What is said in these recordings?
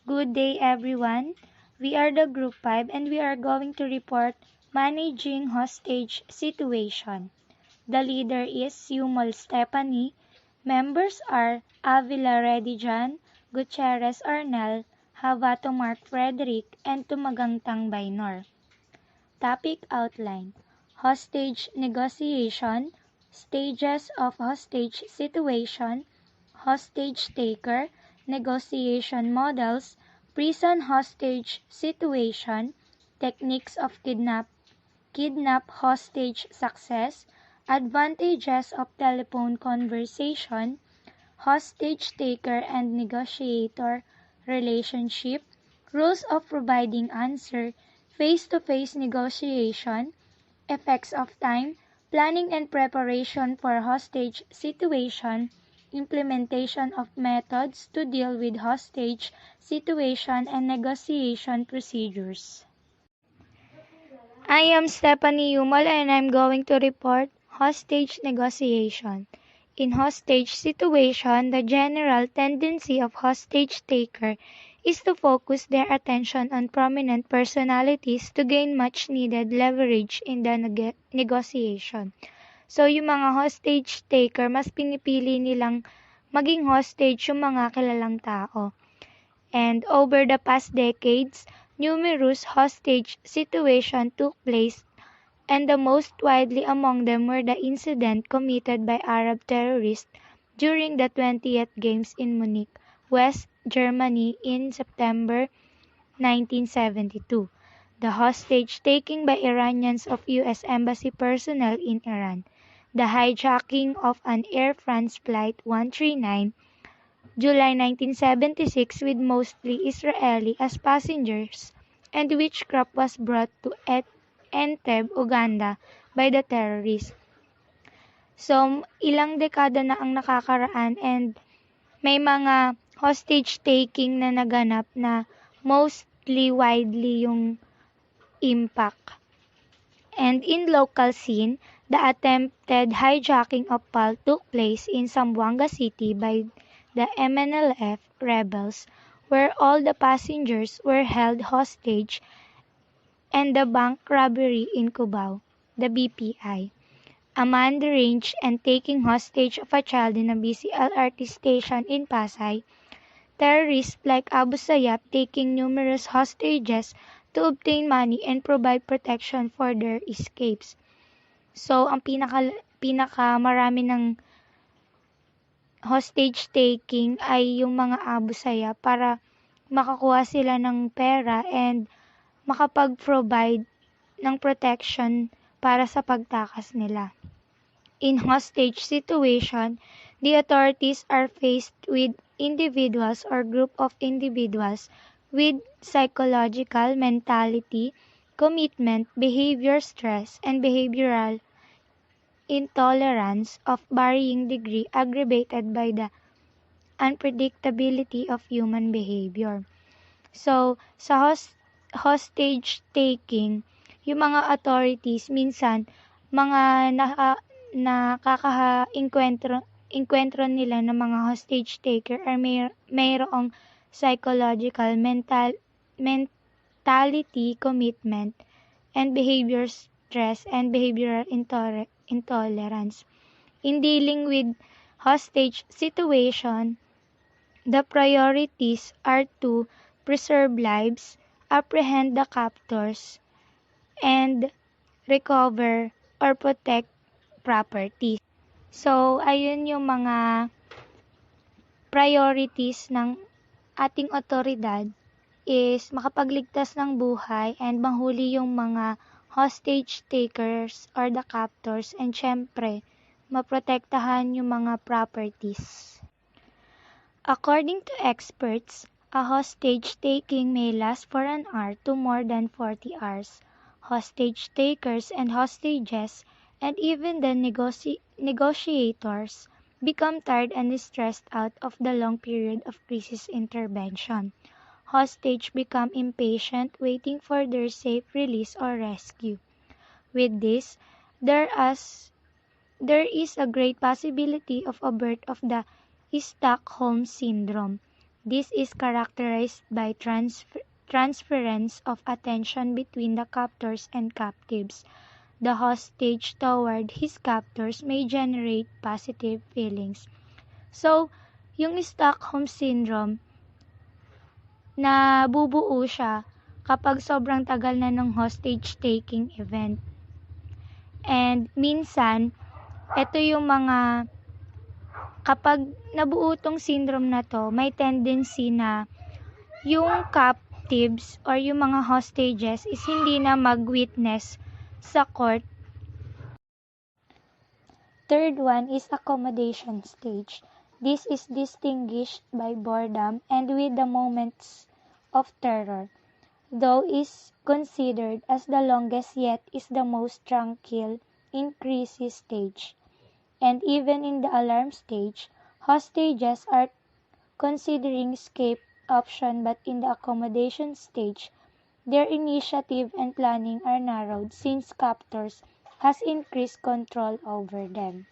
Good day, everyone. We are the Group 5 and we are going to report Managing Hostage Situation. The leader is Yumol Stephanie. Members are Avila Redijan, Gutierrez Arnel, Havato Mark Frederick, and Tumagangtang Baynor. Topic outline: Hostage negotiation, stages of hostage situation, hostage taker, negotiation models, prison hostage situation, techniques of kidnap hostage success, advantages of telephone conversation, hostage taker and negotiator relationship, rules of providing answer, face-to-face negotiation, effects of time, planning and preparation for hostage situation, implementation of methods to deal with hostage situation and negotiation procedures. I am Stephanie Yumal and I'm going to report hostage negotiation. In hostage situation, the general tendency of hostage taker is to focus their attention on prominent personalities to gain much needed leverage in the negotiation. So yung mga hostage taker, mas pinipili nilang maging hostage yung mga kilalang tao. And over the past decades, numerous hostage situations took place, and the most widely among them were the incident committed by Arab terrorists during the 20th Games in Munich, West Germany in September 1972, the hostage-taking by Iranians of U.S. Embassy personnel in Iran, the hijacking of an Air France Flight 139, July 1976 with mostly Israeli as passengers, and witchcraft was brought to Entebbe, Uganda by the terrorists. So, ilang dekada na ang nakakaraan and may mga hostage-taking na naganap na mostly widely yung impact. And in local scene, the attempted hijacking of PAL took place in Zamboanga City by the MNLF rebels, where all the passengers were held hostage, and the bank robbery in Cubao, the BPI. A man deranged and taking hostage of a child in a busy LRT station in Pasay. Terrorists like Abu Sayyaf taking numerous hostages to obtain money and provide protection for their escapes. So, ang pinaka marami ng hostage taking ay yung mga Abu Sayyaf para makakuha sila ng pera and makapag-provide ng protection para sa pagtakas nila. In hostage situation, the authorities are faced with individuals or group of individuals with psychological, mentality, commitment, behavior stress, and behavioral intolerance of varying degree aggravated by the unpredictability of human behavior. So, sa hostage taking, yung mga authorities minsan mga nakaka-enkwentro nila ng mga hostage taker ay mayroong psychological, mentality, commitment, and behavior stress and behavioral intolerance. In dealing with hostage situation, the priorities are to preserve lives, apprehend the captors, and recover or protect property. So, ayun yung mga priorities ng ating otoridad is makapagligtas ng buhay and mahuli yung mga hostage takers or the captors, and syempre, maprotektahan yung mga properties. According to experts, a hostage taking may last for an hour to more than 40 hours. Hostage takers and hostages and even the negotiators become tired and stressed out of the long period of crisis intervention. Hostage become impatient, waiting for their safe release or rescue. With this, there is a great possibility of a birth of the Stockholm Syndrome, This is characterized by transference of attention between the captors and captives. The hostage toward his captors may generate positive feelings. So, yung Stockholm Syndrome, nabubuo siya kapag sobrang tagal na ng hostage-taking event. And minsan, ito yung mga, kapag nabuo tong syndrome na to, may tendency na yung captives or yung mga hostages is hindi na mag-witness sa court. Third one is accommodation stage. This is distinguished by boredom and with the moments of terror, though is considered as the longest yet is the most tranquil in crisis stage. And even in the alarm stage, hostages are considering escape option, but in the accommodation stage, their initiative and planning are narrowed since captors has increased control over them.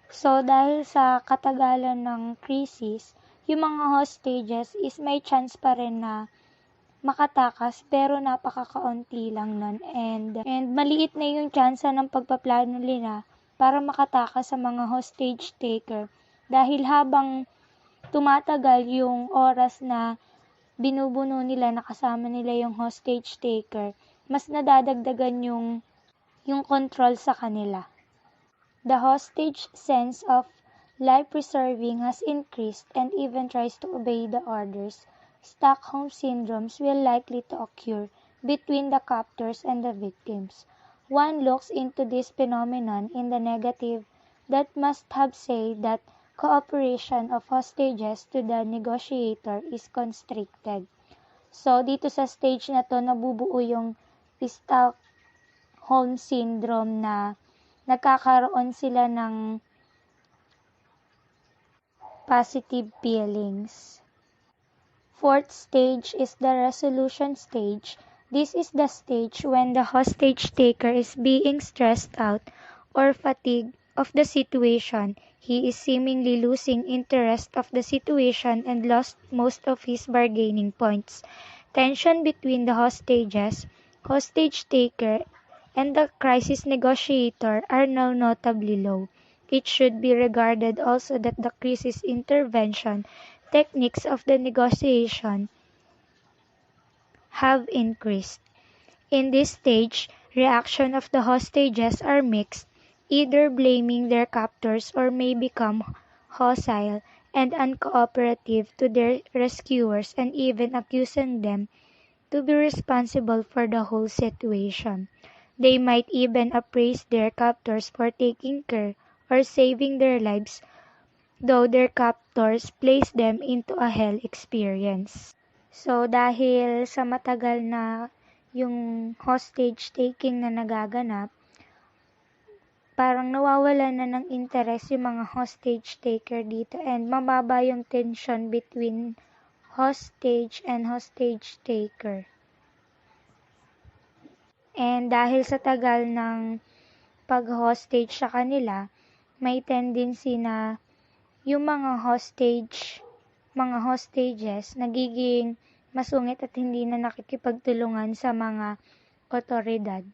So dahil sa katagalan ng crisis, yung mga hostages is may chance pa rin na makatakas pero napakakaunti lang nun, and maliit na yung chance ng pagpaplano nila para makatakas sa mga hostage taker dahil habang tumatagal yung oras na binubuno nila, nakasama nila yung hostage taker, mas nadadagdagan yung control sa kanila. The hostage sense of life-preserving has increased and even tries to obey the orders. Stockholm syndromes will likely to occur between the captors and the victims. One looks into this phenomenon in the negative that must have said that cooperation of hostages to the negotiator is constricted. So, dito sa stage na to, nabubuo yung Stockholm syndrome na nagkakaroon sila ng positive feelings. Fourth stage is the resolution stage. This is the stage when the hostage taker is being stressed out or fatigued of the situation. He is seemingly losing interest of the situation and lost most of his bargaining points. Tension between the hostages, hostage taker, and the crisis negotiator are now notably low. It should be regarded also that the crisis intervention techniques of the negotiation have increased. In this stage, reaction of the hostages are mixed, either blaming their captors or may become hostile and uncooperative to their rescuers and even accusing them to be responsible for the whole situation. They might even appraise their captors for taking care or saving their lives, though their captors place them into a hell experience. So dahil sa matagal na yung hostage taking na nagaganap, parang nawawala na ng interest yung mga hostage taker dito, and mababa yung tension between hostage and hostage taker. And dahil sa tagal ng pag-hostage sa kanila, may tendency na yung mga hostages nagiging masungit at hindi na nakikipagtulungan sa mga otoridad.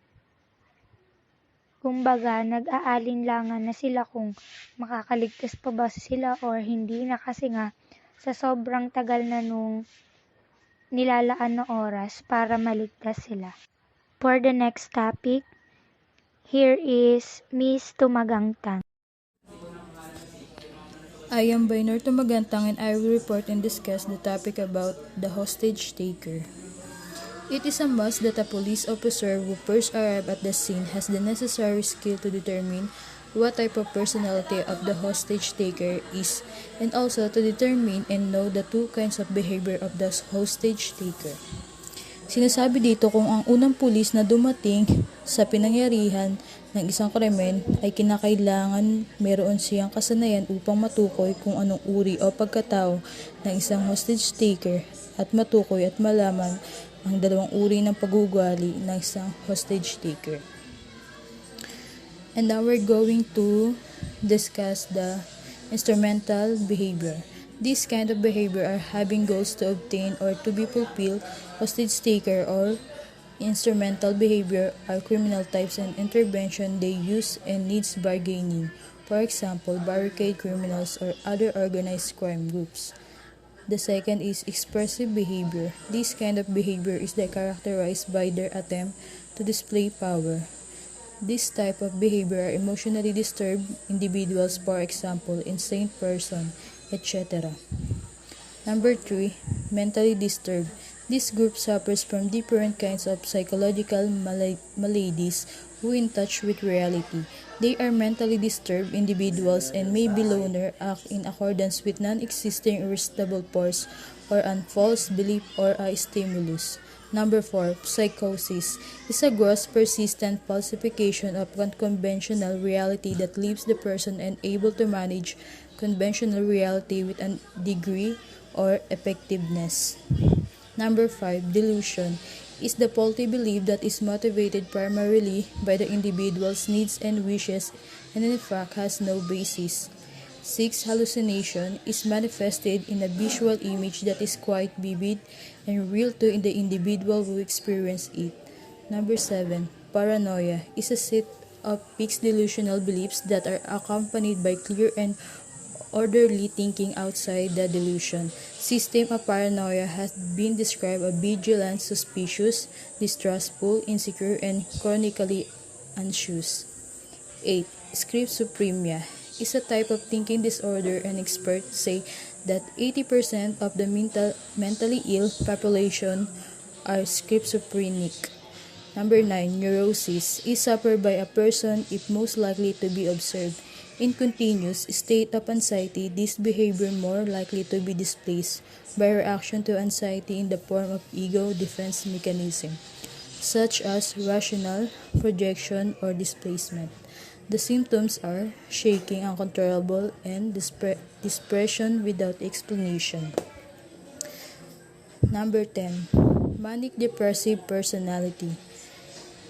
Kumbaga, nag-aalinlangan na sila kung makakaligtas pa ba sila or hindi na, kasi nga sa sobrang tagal na nung nilalaan na oras para maligtas sila. For the next topic, here is Miss Tumagangtang. I am Bainor Tumagantang and I will report and discuss the topic about the hostage taker. It is a must that a police officer who first arrives at the scene has the necessary skill to determine what type of personality of the hostage taker is, and also to determine and know the two kinds of behavior of the hostage taker. Sinasabi dito kung ang unang pulis na dumating sa pinangyarihan ng isang krimen ay kinakailangan meron siyang kasanayan upang matukoy kung anong uri o pagkatao ng isang hostage taker at matukoy at malaman ang dalawang uri ng pag-uugali ng isang hostage taker. And now we're going to discuss the instrumental behavior. This kind of behavior are having goals to obtain or to be fulfilled, hostage taker or instrumental behavior are criminal types and intervention they use and needs bargaining. For example, barricade criminals or other organized crime groups. The second is expressive behavior. This kind of behavior is characterized by their attempt to display power. This type of behavior are emotionally disturbed individuals, for example, insane person, etc. Number 3. Mentally disturbed. This group suffers from different kinds of psychological maladies who in touch with reality. They are mentally disturbed individuals and may be loner, act in accordance with non-existing irresistible force or a false belief or a stimulus. Number 4. Psychosis is a gross, persistent falsification of conventional reality that leaves the person unable to manage conventional reality with a degree or effectiveness. Number 5. Delusion is the faulty belief that is motivated primarily by the individual's needs and wishes and in fact has no basis. 6. Hallucination is manifested in a visual image that is quite vivid and real to the individual who experiences it. Number 7. Paranoia is a set of fixed delusional beliefs that are accompanied by clear and orderly thinking outside the delusion. System of paranoia has been described as vigilant, suspicious, distrustful, insecure, and chronically anxious. 8. Schizophrenia is a type of thinking disorder, and experts say that 80% of the mentally ill population are schizophrenic. Number 9. Neurosis is suffered by a person if most likely to be observed. In continuous state of anxiety, this behavior more likely to be displaced by reaction to anxiety in the form of ego defense mechanism, such as rational projection or displacement. The symptoms are shaking uncontrollable and depression without explanation. Number 10. Manic depressive personality.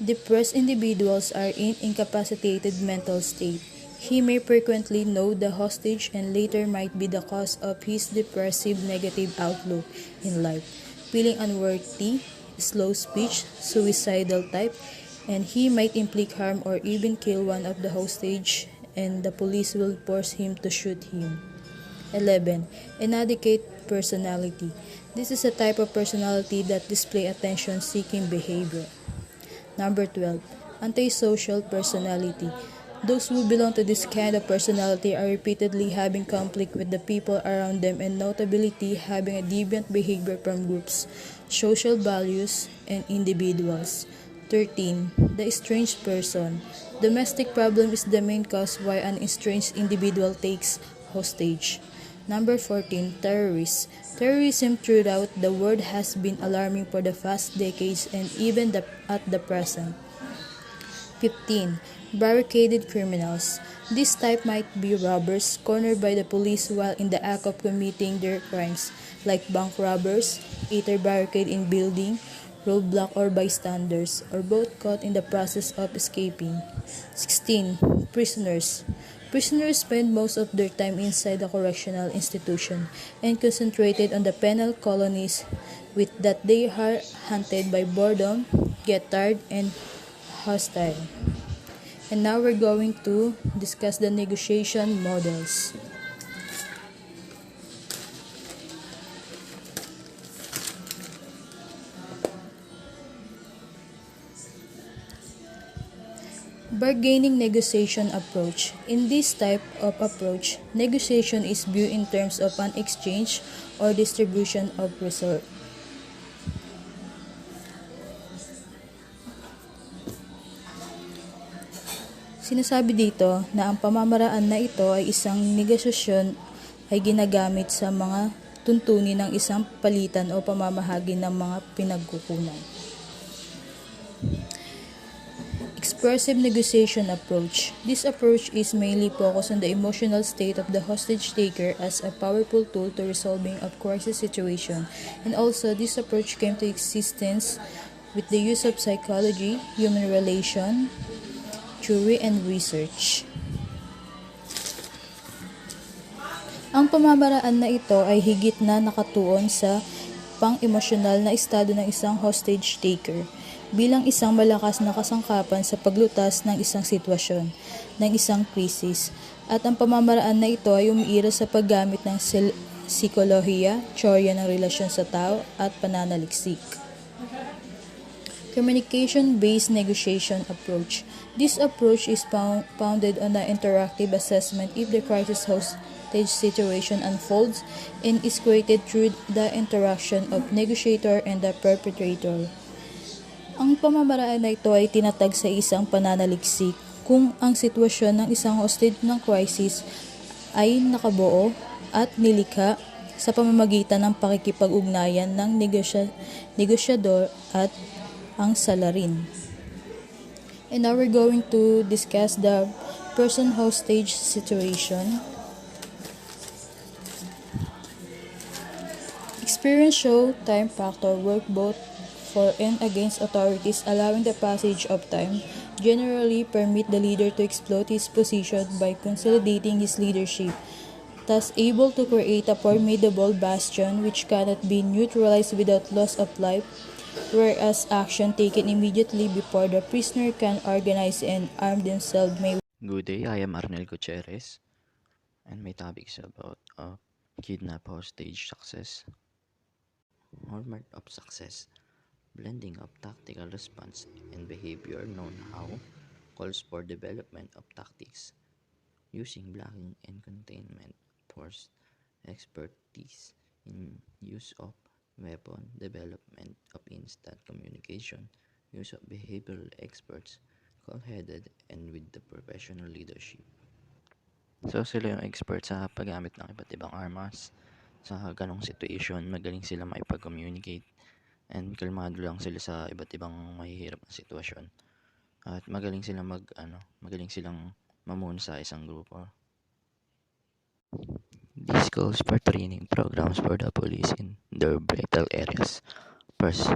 Depressed individuals are in incapacitated mental state. He may frequently know the hostage and later might be the cause of his depressive negative outlook in life, feeling unworthy, slow speech, suicidal type, and he might inflict harm or even kill one of the hostage and the police will force him to shoot him. 11. Inadequate personality. This is a type of personality that display attention-seeking behavior. Number 12. Antisocial personality. Those who belong to this kind of personality are repeatedly having conflict with the people around them and notability having a deviant behavior from groups, social values, and individuals. 13. The estranged person. Domestic problem is the main cause why an estranged individual takes hostage. Number 14. Terrorists. Terrorism throughout the world has been alarming for the past decades and even at the present. 15. Barricaded criminals. This type might be robbers cornered by the police while in the act of committing their crimes, like bank robbers, either barricade in building, roadblock or bystanders, or both caught in the process of escaping. 16. Prisoners. Prisoners spend most of their time inside the correctional institution and concentrated on the penal colonies with that they are haunted by boredom, get tired, and hostile. And now we're going to discuss the negotiation models. Bargaining negotiation approach. In this type of approach, negotiation is viewed in terms of an exchange or distribution of resources. Sinasabi dito na ang pamamaraan na ito ay isang negosasyon ay ginagamit sa mga tuntunin ng isang palitan o pamamahagi ng mga pinagkukunan. Expressive negotiation approach. This approach is mainly focused on the emotional state of the hostage taker as a powerful tool to resolving of crisis situation, and also this approach came to existence with the use of psychology, human relation, theory, and research. Ang pamamaraan na ito ay higit na nakatuon sa pang-emosyonal na estado ng isang hostage taker bilang isang malakas na kasangkapan sa paglutas ng isang sitwasyon, ng isang krisis. At ang pamamaraan na ito ay umiira sa paggamit ng psikolohiya, teorya ng relasyon sa tao at pananaliksik. Communication-based negotiation approach. This approach is founded on an interactive assessment if the crisis hostage situation unfolds and is created through the interaction of negotiator and the perpetrator. Ang pamamaraan na ito ay tinatag sa isang pananaliksik kung ang sitwasyon ng isang hostage ng crisis ay nakabuo at nilikha sa pamamagitan ng pakikipag-ugnayan ng negosyador at ang salarin. And now we're going to discuss the person hostage situation. Experience show time factor work both for and against authorities, allowing the passage of time generally permit the leader to exploit his position by consolidating his leadership, thus able to create a formidable bastion which cannot be neutralized without loss of life, whereas action taken immediately before the prisoner can organize and arm themselves may. Good day, I am Arnel Gutierrez, and my topic is about kidnap hostage success. Hallmark of success, blending of tactical response and behavior know-how calls for development of tactics, using blocking and containment force, expertise in use of weapon, development of instant communication, use of behavioral experts, cool-headed and with the professional leadership. So sila yung expert sa paggamit ng iba't ibang armas. Sa ganong situation, magaling sila makipag-communicate and kalmado lang sila sa iba't ibang mahihirap na sitwasyon. At magaling silang magaling silang mamuno sa isang grupo. This calls for training programs for the police in their vital areas. First,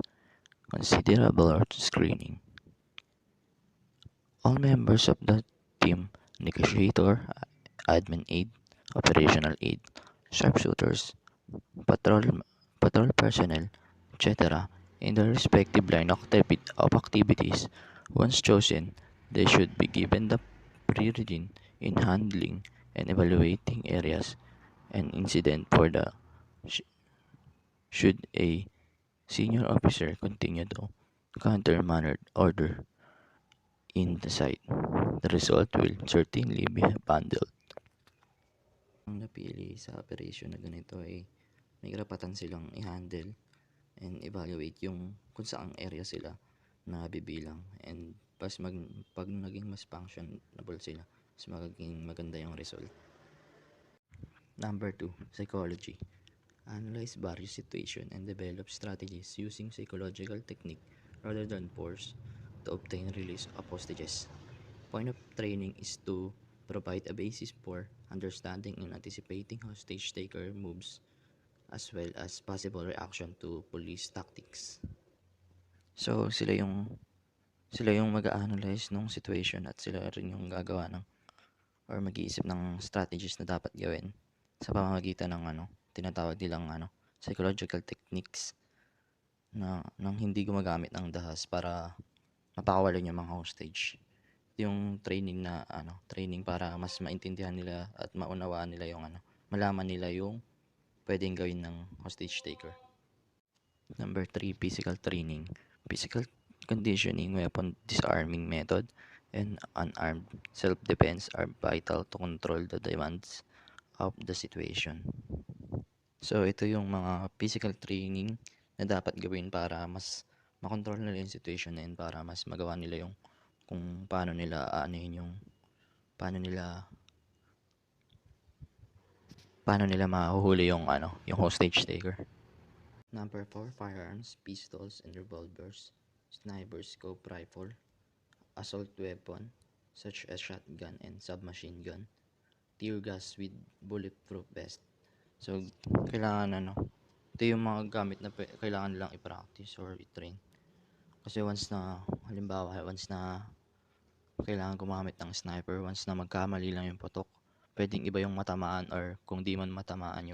considerable screening. All members of the team, negotiator, admin aid, operational aid, sharpshooters, patrol, patrol personnel, etc. in their respective line of activities. Once chosen, they should be given the priority in handling and evaluating areas and incident for the should a senior officer continue to countermand order in the site. The result will certainly be bundled. Ang napili sa operation na ganito ay may karapatan silang i-handle and evaluate yung kung saang area sila na bibilang, and pag naging mas functionable sila, mas magiging maganda yung result. Number 2, psychology. Analyze various situations and develop strategies using psychological technique rather than force to obtain release of hostages. Point of training is to provide a basis for understanding and anticipating hostage taker moves as well as possible reaction to police tactics. So sila yung mag-a-analyze ng situation at sila rin yung gagawa ng or mag-iisip ng strategies na dapat gawin sa pamamagitan ng tinatawag nilang psychological techniques na nang hindi gumagamit ng dahas para mapakawalan yung mga hostage. Yung training na training para mas maintindihan nila at maunawaan nila yung malaman nila yung pwedeng gawin ng hostage taker. Number 3, physical training. Physical conditioning, weapon disarming method, and unarmed self-defense are vital to control the demands of the situation. So, ito yung mga physical training na dapat gawin para mas makontrol nila yung situation na yun, para mas magawa nila yung kung paano nila paano nila mahuhuli yung yung hostage taker. Number 4, firearms, pistols and revolvers, sniper scope rifle, assault weapon such as shotgun and submachine gun, tear gas with bulletproof vest. So, kailangan ito yung mga gamit na kailangan nilang i-practice or i-train. Kasi once na kailangan gumamit ng sniper, once na magkamali lang yung putok, pwedeng iba yung matamaan, or kung di man matamaan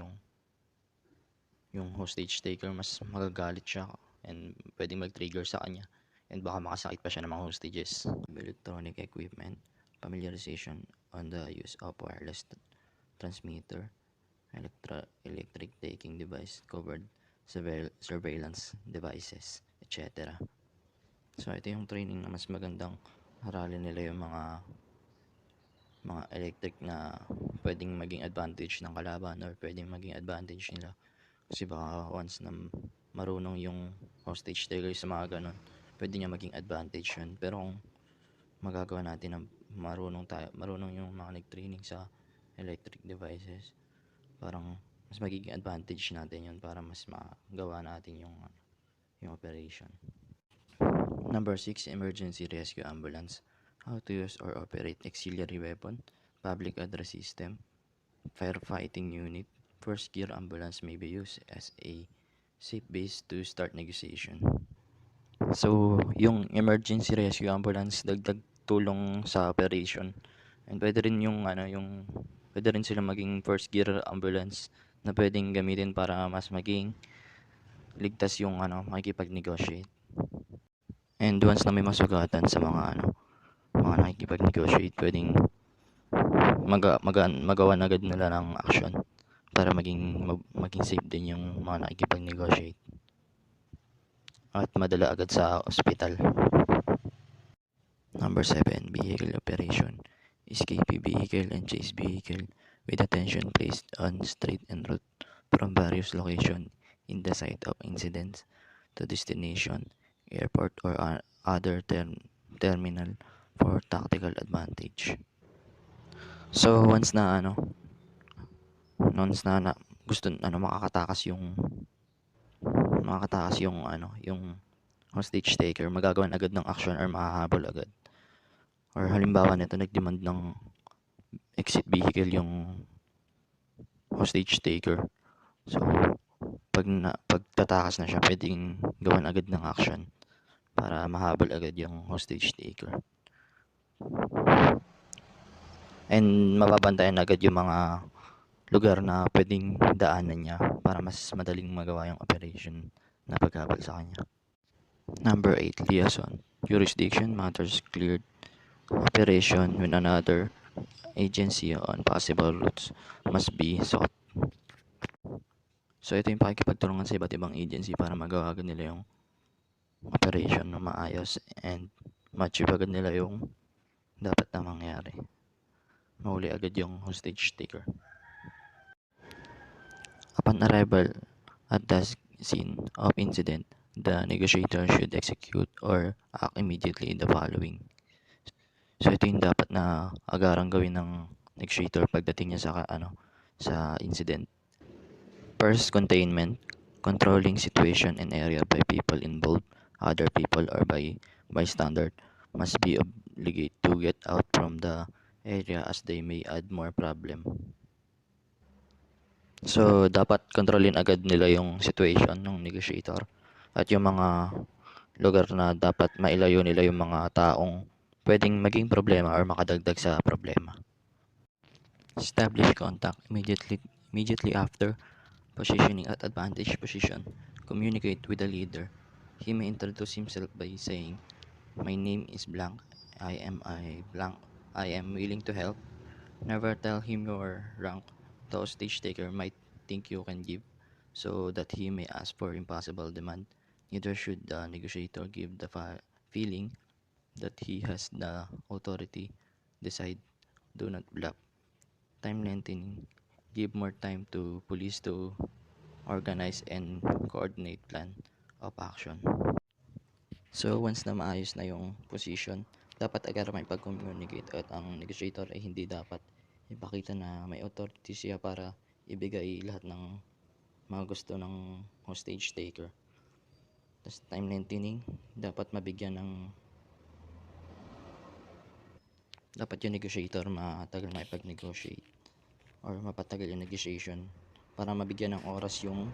yung hostage taker, mas magagalit siya and pwedeng mag-trigger sa kanya, and baka makasakit pa siya ng mga hostages. Electronic equipment, familiarization on the use of wireless transmitter, electric taking device, covered surveillance devices, etc. So ito yung training na mas magandang aralin nila yung mga electric na pwedeng maging advantage ng kalaban or pwedeng maging advantage nila. Kasi baka once na marunong yung hostage taker sa mga ganon, pwede niya maging advantage yun. Pero kung magagawa natin na marunong yung mga nag-training sa electric devices, parang mas magiging advantage natin yun para mas magawa natin yung operation. Number 6, emergency rescue ambulance. How to use or operate auxiliary weapon, public address system, firefighting unit. First gear ambulance may be used as a safe base to start negotiation. So, yung emergency rescue ambulance, dagdag tulong sa operation. And pwede rin pwede rin sila maging first gear ambulance na pwedeng gamitin para mas maging ligtas yung makikipag-negotiate. And once na may masugatan sa mga nakikipag-negotiate, pwedeng magawan agad nila ng action para maging safe din yung mga nakikipag-negotiate at madala agad sa ospital. Number 7, vehicle operation. Escape vehicle and chase vehicle with attention placed on street and route from various locations in the site of incidents to destination, airport or other terminal for tactical advantage. So once na gusto makakatakas yung hostage taker, magagawan agad ng action or mahahabol agad. Or halimbawa nito, nag-demand ng exit vehicle yung hostage taker. So pagtatakas na siya, pwedeng gawan agad ng action para mahabol agad yung hostage taker. And mababantayan agad yung mga lugar na pwedeng daanan niya para mas madaling magawa yung operation na paghabol sa kanya. Number 8, liaison. Jurisdiction matters cleared. Operation with another agency on possible routes must be sought. So ito yung pakikipagtulungan sa iba't ibang agency para magawa agad nila yung operation na maayos and ma-achieve agad nila yung dapat na mangyari. Mahuli agad yung hostage taker. Upon arrival at the scene of incident, the negotiator should execute or act immediately in the following. So ito yung dapat na agarang gawin ng negotiator pagdating niya sa incident. First, containment, controlling situation and area by people involved, other people or by bystander must be obligate to get out from the area as they may add more problem. So, dapat kontrolin agad nila yung situation ng negotiator at yung mga lugar na dapat mailayo nila yung mga taong pwedeng maging problema or makadagdag sa problema. Establish contact immediately after positioning at advantage position. Communicate with the leader. He may introduce himself by saying, "My name is blank. I am blank. I am willing to help." Never tell him your rank. The hostage taker might think you can give, so that he may ask for impossible demand. Neither should the negotiator give the feeling that he has the authority. Decide. Do not bluff. Time lengthening. Give more time to police to organize and coordinate plan of action. So once na maayos na yung position, dapat agad may pag-communicate at ang negotiator ay hindi dapat ipakita na may authority siya para ibigay lahat ng mga gusto ng hostage taker. Tapos time lengthening, dapat dapat yung negotiator matagal makipag-negotiate or mapatagal yung negotiation para mabigyan ng oras yung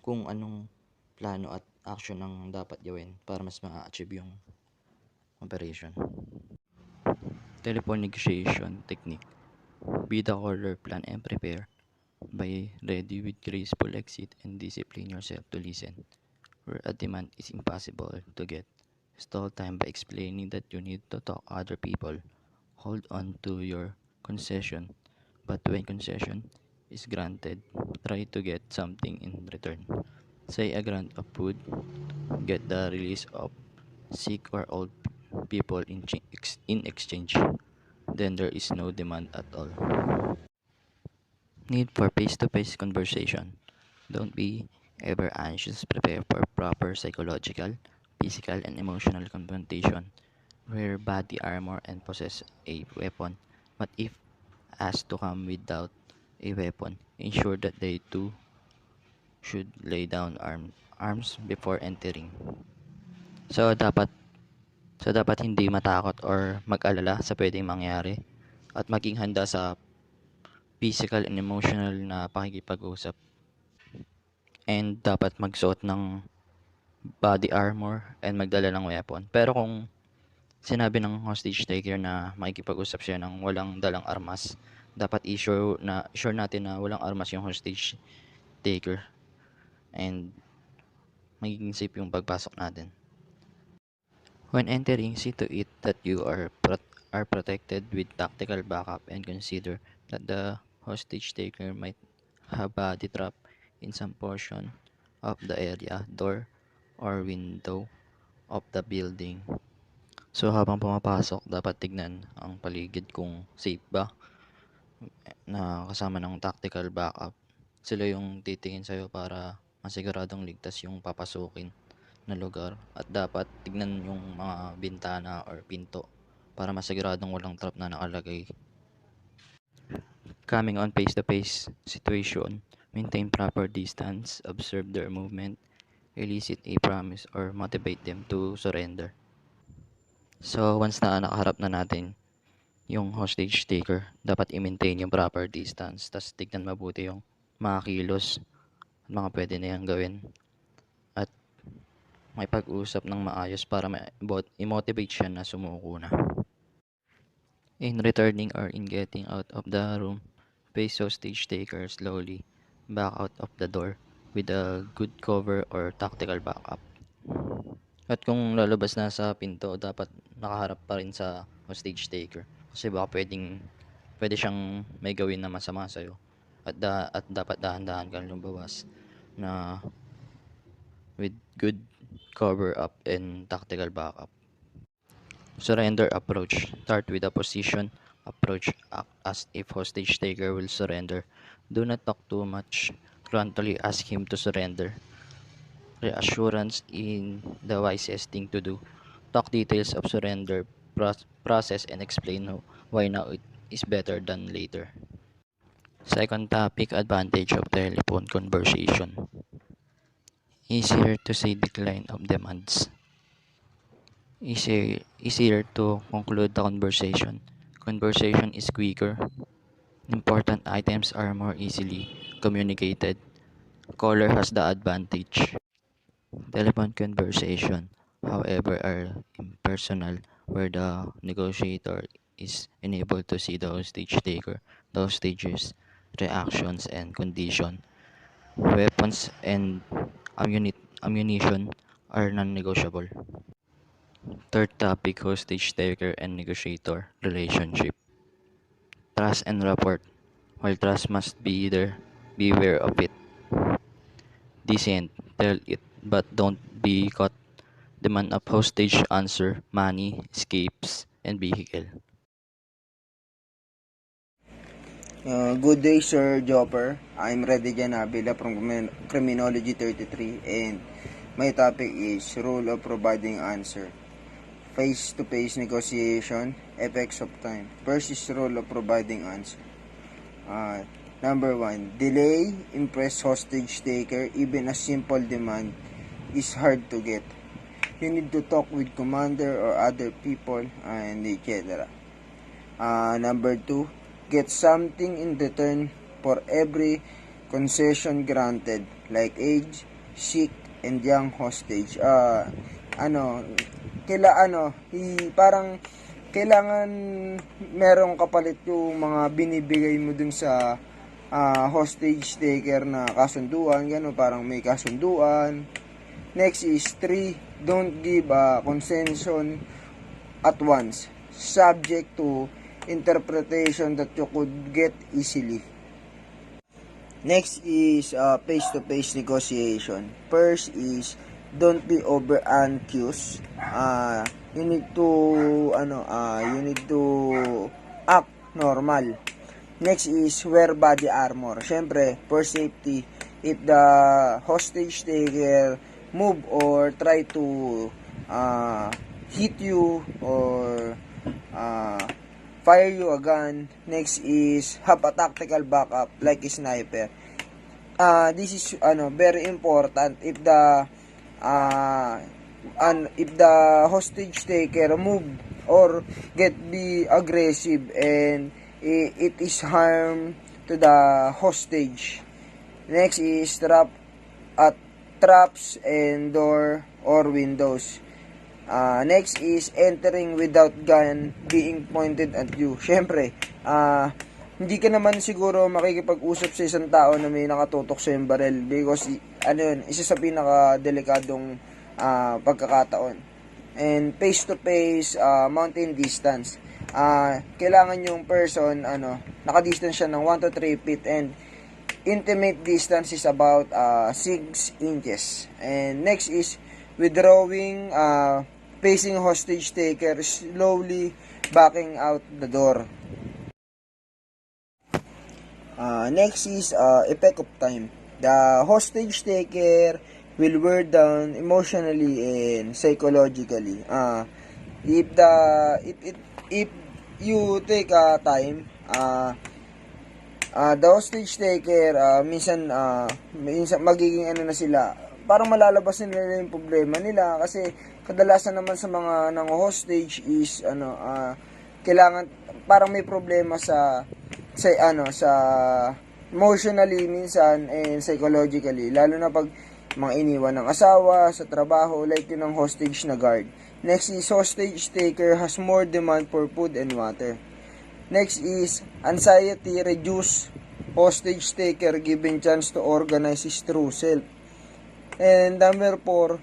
kung anong plano at action ang dapat gawin para mas ma-achieve yung operation. Telephone negotiation technique. Be the caller, plan and prepare. Be ready with graceful exit and discipline yourself to listen. Where a demand is impossible to get. Stall time by explaining that you need to talk other people. Hold on to your concession, but when concession is granted, try to get something in return. Say a grant of food, get the release of sick or old people in exchange. Then there is no demand at all. Need for face-to-face conversation. Don't be ever anxious. Prepare for proper psychological, physical, and emotional confrontation. Wear body armor and possess a weapon. But if asked to come without a weapon, ensure that they too should lay down arms before entering. So dapat hindi matakot or mag-alala sa pwedeng mangyari at maging handa sa physical and emotional na pakikipag-usap. And dapat magsuot ng body armor and magdala ng weapon. Pero kung sinabi ng hostage taker na makikipag-usap siya ng walang dalang armas, dapat sure natin na walang armas yung hostage taker and magiging safe yung pagpasok natin. When entering, see to it that you are protected with tactical backup and consider that the hostage taker might have body trap in some portion of the area, door or window of the building. So habang pumapasok, dapat tignan ang paligid kung safe ba na kasama ng tactical backup. Sila yung titingin sa'yo para masiguradong ligtas yung papasukin na lugar at dapat tignan yung mga bintana or pinto para masiguradong walang trap na nakalagay. Coming on face-to-face situation, maintain proper distance, observe their movement, elicit a promise or motivate them to surrender. So once na nakaharap na natin yung hostage taker, dapat i-maintain yung proper distance, tas tignan mabuti yung mga kilos at mga pwede na yung gawin at may pag-usap ng maayos para i-motivate siya na sumuko na. In returning or in getting out of the room, face hostage taker slowly back out of the door with a good cover or tactical backup. At kung lalabas na sa pinto, dapat nakaharap pa rin sa hostage taker. Kasi baka pwede siyang may gawin na masama sa'yo. At dapat dahan-dahan kang lumabas na with good cover up and tactical backup. Surrender approach. Start with a position approach. Act as if hostage taker will surrender. Do not talk too much. Grantly ask him to surrender. Reassurance in the wisest thing to do. Talk details of surrender process and explain why now it is better than later. Second topic, advantage of telephone conversation. Easier to say decline of demands. Easier to conclude the conversation. Conversation is quicker. Important items are more easily communicated. Caller has the advantage. Telephone conversation, however, are impersonal, where the negotiator is enabled to see the hostage taker, the hostage's reactions and condition. Weapons and ammunition are non-negotiable. Third topic, hostage taker and negotiator relationship. Trust and rapport. While trust must be there, beware of it. Decent, tell it, but don't be caught. Demand of hostage answer, money, escapes, and vehicle. Good day, Sir Jopper. I'm Reddy Janabila from Criminology 33, and my topic is rule of providing answer. Face-to-face negotiation, effects of time. First is rule of providing answer. Number 1, delay, impress hostage taker. Even a simple demand is hard to get. You need to talk with commander or other people, and etc. Number 2, get something in return for every concession granted, like age, sick, and young hostage. Parang kailangan merong kapalit yung mga binibigay mo dun sa hostage taker na kasunduan, gano'n, parang may kasunduan. Next is 3, don't give a concession at once, subject to interpretation that you could get easily. Next is face-to-face negotiation. First is don't be over anxious. You need to act normal. Next is wear body armor. Syempre, for safety, if the hostage taker move or try to hit you or fire you a gun. Next is have a tactical backup like a sniper. This is very important if the hostage taker move or be aggressive and it is harm to the hostage. Next is traps and door or windows. Next is entering without gun being pointed at you. Syempre, hindi ka naman siguro makikipag-usap sa isang tao na may nakatutok sa yung barel because isa sa pinaka-delikadong pagkakataon. And face-to-face mountain distance. Kailangan yung person naka-distance siya ng 1 to 3 feet and intimate distance is about 6 inches. And next is withdrawing, facing hostage taker, slowly backing out the door. Next is effect of time. The hostage taker will wear down emotionally and psychologically. If you take time, the hostage taker minsan magiging na sila, parang malalabas nila yung problema nila kasi kadalasan naman sa mga nang hostage is kailangan parang may problema sa emotionally minsan and psychologically, lalo na pag mga iniwan ng asawa sa trabaho like yun ng hostage na guard. Next is hostage taker has more demand for food and water. Next is anxiety reduce, hostage taker given chance to organize his true self. And number 4,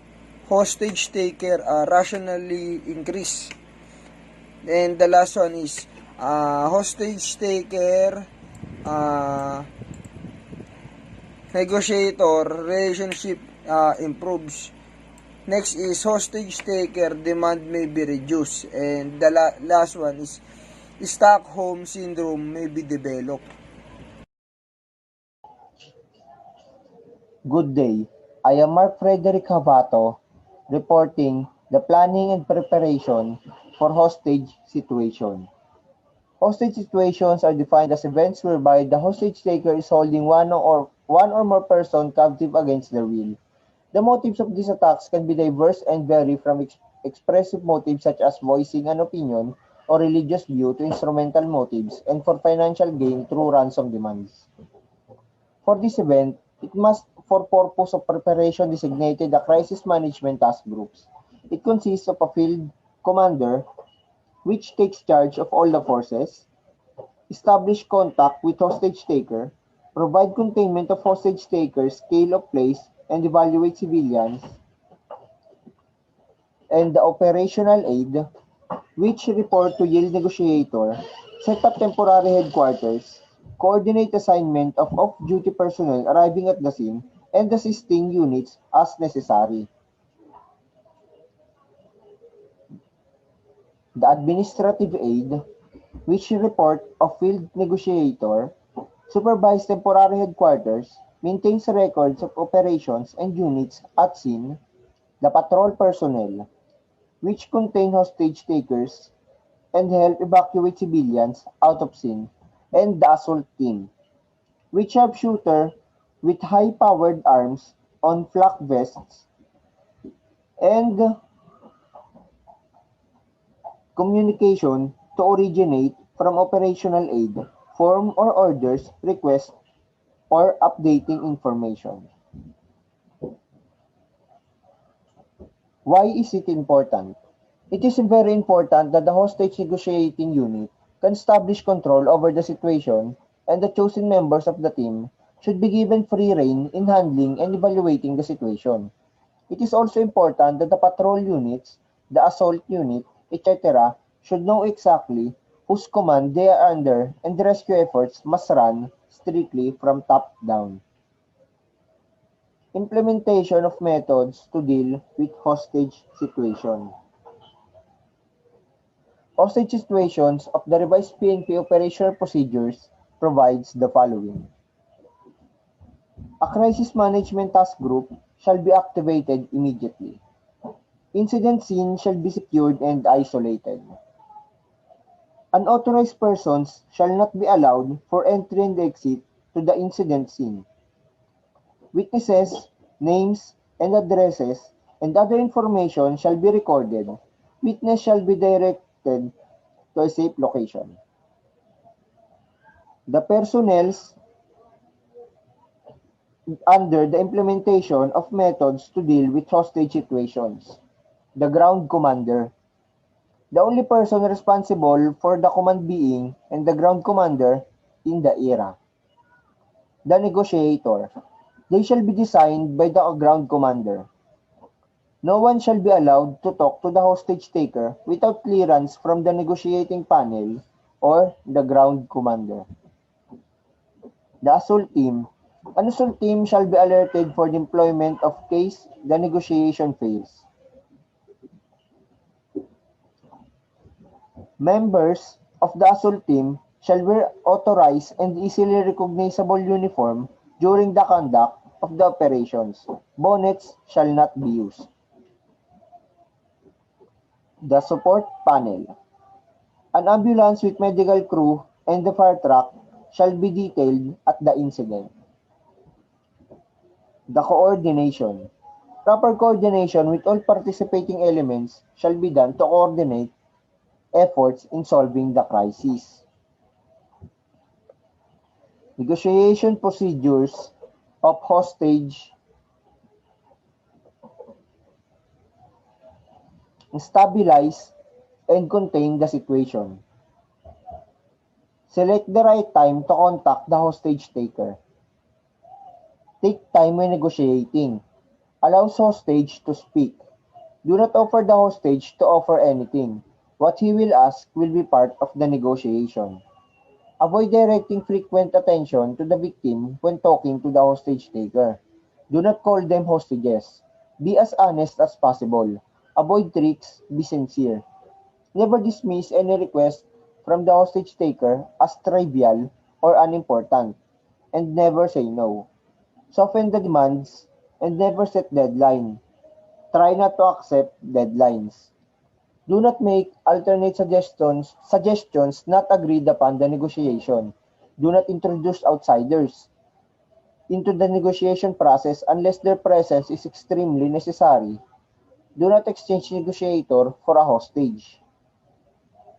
hostage taker rationally increase. And the last one is hostage taker negotiator relationship improves. Next is hostage taker demand may be reduced. And the last one is Stockholm syndrome may be developed. Good day. I am Mark Frederick Havato, reporting the planning and preparation for hostage situation. Hostage situations are defined as events whereby the hostage taker is holding one or more person captive against their will. The motives of these attacks can be diverse and vary from expressive motives such as voicing an opinion or religious view to instrumental motives and for financial gain through ransom demands. For this event, it must, for purpose of preparation, designated the crisis management task groups. It consists of a field commander, which takes charge of all the forces, establish contact with hostage taker, provide containment of hostage taker, scale of place, and evaluate civilians, and the operational aid, which report to yield negotiator, set up temporary headquarters, coordinate assignment of off-duty personnel arriving at the scene, and assisting units as necessary. The administrative aid, which report of field negotiator, supervise temporary headquarters, maintains records of operations and units at scene. The patrol personnel, which contain hostage takers and help evacuate civilians out of scene, and the assault team, which sharpshooter with high-powered arms on flak vests and communication to originate from operational aid, form or orders, request, or updating information. Why is it important? It is very important that the hostage negotiating unit can establish control over the situation, and the chosen members of the team should be given free rein in handling and evaluating the situation. It is also important that the patrol units, the assault unit, etc., should know exactly whose command they are under, and the rescue efforts must run strictly from top down. Implementation of methods to deal with hostage situation. Hostage situations of the revised PNP operational procedures provides the following. A crisis management task group shall be activated immediately. Incident scene shall be secured and isolated. Unauthorized persons shall not be allowed for entry and exit to the incident scene. Witnesses, names, and addresses and other information shall be recorded. Witness shall be directed to a safe location. The personnels under the implementation of methods to deal with hostage situations. The ground commander. The only person responsible for the command being and the ground commander in the era. The negotiator. They shall be designed by the ground commander. No one shall be allowed to talk to the hostage taker without clearance from the negotiating panel or the ground commander. The assault team. An assault team shall be alerted for the employment of case the negotiation fails. Members of the assault team shall wear authorized and easily recognizable uniform during the conduct of the operations. Bonnets shall not be used. The support panel. An ambulance with medical crew and the fire truck shall be detailed at the incident. The coordination. Proper coordination with all participating elements shall be done to coordinate efforts in solving the crisis. Negotiation procedures of hostage stabilize and contain the situation. Select the right time to contact the hostage taker. Take time when negotiating. Allows hostage to speak. Do not offer the hostage to offer anything. What he will ask will be part of the negotiation. Avoid directing frequent attention to the victim when talking to the hostage taker. Do not call them hostages. Be as honest as possible. Avoid tricks. Be sincere. Never dismiss any request from the hostage taker as trivial or unimportant, and never say no. Soften the demands and never set deadline. Try not to accept deadlines. Do not make alternate suggestions not agreed upon the negotiation. Do not introduce outsiders into the negotiation process unless their presence is extremely necessary. Do not exchange negotiator for a hostage.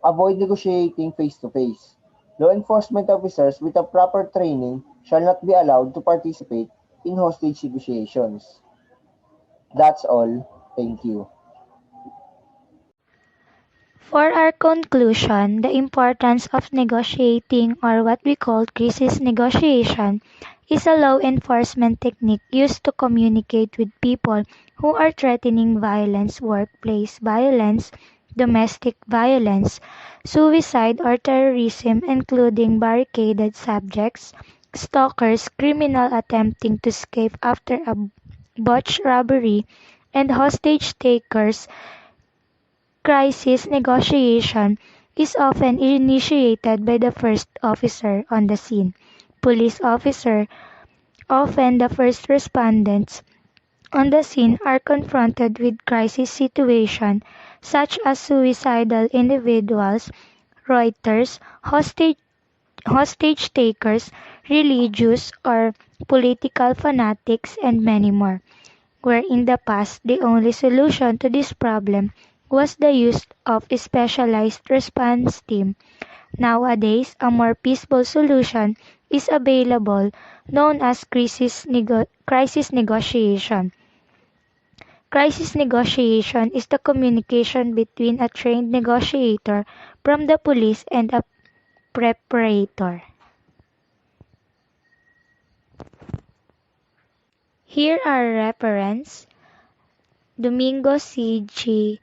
Avoid negotiating face-to-face. Law enforcement officers with a proper training shall not be allowed to participate in hostage negotiations. That's all. Thank you. For our conclusion, the importance of negotiating, or what we call crisis negotiation, is a law enforcement technique used to communicate with people who are threatening violence, workplace violence, domestic violence, suicide or terrorism, including barricaded subjects, stalkers, criminal attempting to escape after a botched robbery, and hostage takers. Crisis negotiation is often initiated by the first officer on the scene. Police officer, often the first respondents on the scene, are confronted with crisis situations such as suicidal individuals, Reuters, hostage takers, religious or political fanatics, and many more, where in the past the only solution to this problem was the use of a specialized response team. Nowadays, a more peaceful solution is available known as crisis negotiation. Crisis negotiation is the communication between a trained negotiator from the police and a preparator. Here are reference: Domingo C.G.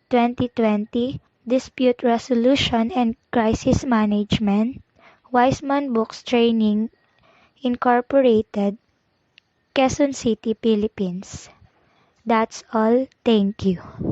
2020, Dispute Resolution and Crisis Management, Weisman Books Training Incorporated, Quezon City, Philippines. That's all. Thank you.